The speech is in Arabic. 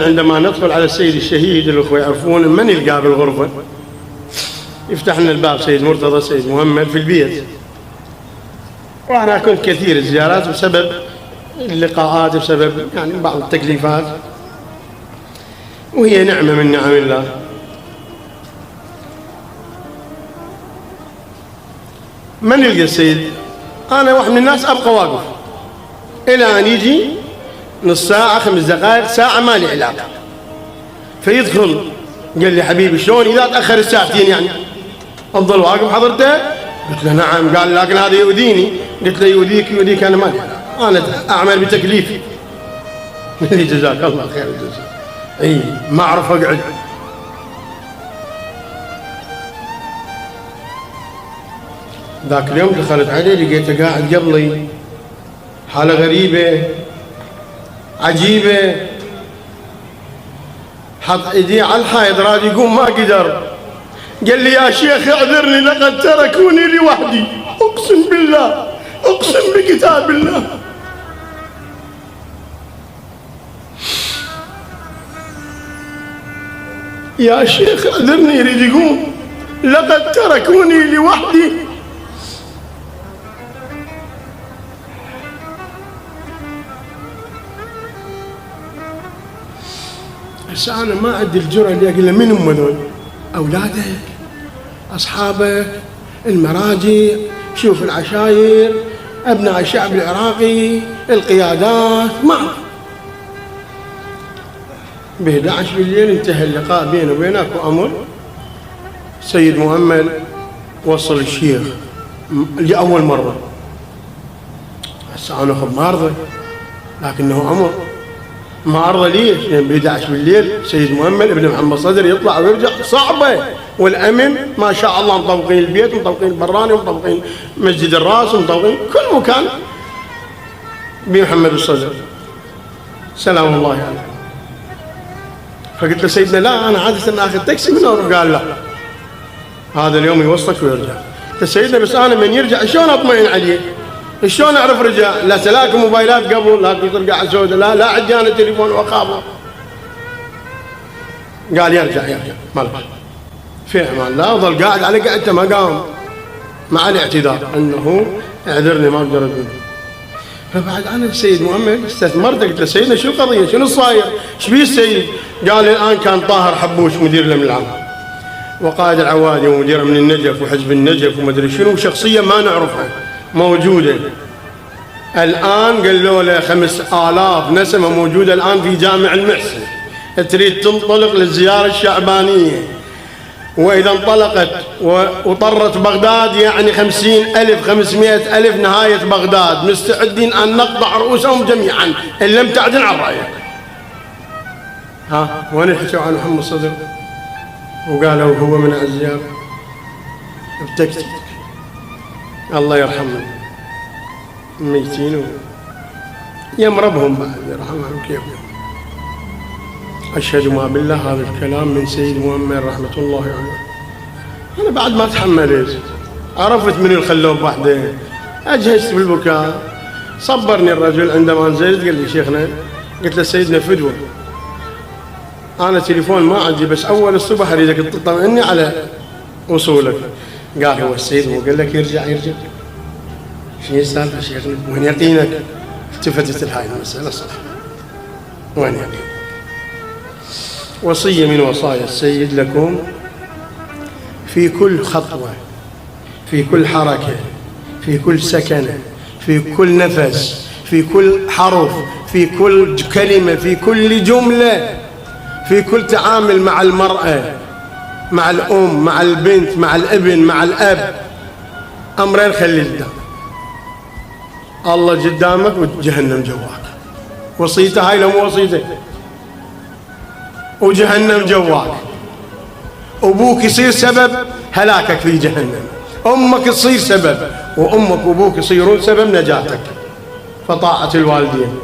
عندما ندخل على السيد الشهيد الأخوة يعرفون من يلقاه بالغرفة، يفتح لنا الباب سيد مرتضى سيد محمد في البيت. وأنا كنت كثير الزيارات بسبب اللقاءات، بسبب يعني بعض التكليفات، وهي نعمة من نعم الله. من يلقى السيد؟ أنا واحد من الناس أبقى واقف إلى أن يجي نص ساعة 5 دقائق ساعة ما لي علاقة، فيدخل قال لي حبيبي شلون إذا تأخر الساعتين يعني أفضل واقف حضرته؟ قلت له نعم. قال لكن هذا يؤذيني. قلت له يؤذيك أنا ما لي علاقة، أنا أعمل بتكليفي. قال لي جزاك الله خير الجزاء. أي ما أعرف أقعد. ذاك اليوم دخلت عليه لقيته قاعد قبلي، حالة غريبة عجيبة، حط ايديه على الحائط راد يقوم ما قدر. قال لي يا شيخ اعذرني لقد تركوني لوحدي، اقسم بالله اقسم بكتاب الله. يا شيخ اعذرني، يريد يقوم، لقد تركوني لوحدي. بس أنا ما عندي الجرأة اللي أقول له من هم ذول؟ أولادك، أصحابك، المراجع، شوف العشاير، أبناء الشعب العراقي، القيادات، ما أعرف. ب11 بالليل انتهى اللقاء بينه وبينك وأمر سيد مؤمل وصل الشيخ لأول مرة. هسه أنا ما أرضى، لكنه أمر ما أرضى. ليش؟ لأن ب11 بالليل سيد مؤمل ابن محمد صدر يطلع ويرجع صعبة، والأمن ما شاء الله مطبقين البيت ومطبقين البراني ومطبقين مسجد الراس ومطبقين كل مكان بمحمد الصدر سلام الله عليه. فقلت له سيدنا لا أنا عادة آخذ تاكسي من هنا. قال لا هذا اليوم يوصلك ويرجع. قلت سيدنا بس أنا من يرجع شلون أطمئن عليه؟ شلون اعرف رجع؟ لا تلاقي موبايلات قبل، لا ترجع على سوداء، لا عندي انا تليفون واخافه. قال يرجع مالك في امان الله. ظل قاعد على قعدته ما قام مع الاعتذار انه اعذرني ما اقدر اقول. فبعد انا السيد مؤمل استثمرت، قلت له سيدنا شو القضيه؟ شنو صاير؟ ايش بيه السيد؟ قال لي الان كان طاهر حبوش مدير الامن العام وقائد العوادي ومدير امن النجف وحزب النجف ومدري شنو، شخصيه ما نعرفها موجودة الآن. قالوا له 5000 نسمة موجودة الآن في جامع المحسن، تريد تنطلق للزيارة الشعبانية، وإذا انطلقت وطرت بغداد يعني 50,000 500,000 نهاية بغداد، مستعدين أن نقطع رؤوسهم جميعا إن لم تعدل عن رأيك. ها وين الحكوا عن محمد صدر؟ وقالوا هو من الزيارة بتكتك. الله يرحمهم ميتين يمربهم بعد يرحمهم كيفهم. أشهد ما بالله هذا الكلام من سيد مؤمل رحمة الله عليه. أنا بعد ما تحملت عرفت من الخلوب وحده، أجهزت بالبكاء. صبرني الرجل عندما نزلت قال لي شيخنا، قلت له سيدنا فدوة أنا تليفون ما عندي، بس أول الصبح أريدك تطمئني على وصولك. قال هو السيد هو قال لك يرجع. شنو السالفه شيخنا؟ وين يقينك؟ التفتت الحين المساله صح. وين يقينك؟ وصيه من وصايا السيد لكم في كل خطوه، في كل حركه، في كل سكنه، في كل نفس، في كل حرف، في كل كلمه، في كل جمله، في كل تعامل مع المراه، مع الأم، مع البنت، مع الابن، مع الأب. أمرين خلي قدامك، الله قدامك وجهنم جواك. وصيته هاي لو مو وصيتك، وجهنم جواك. أبوك يصير سبب هلاكك في جهنم، أمك تصير سبب، وأمك وأبوك يصيرون سبب نجاتك. فطاعة الوالدين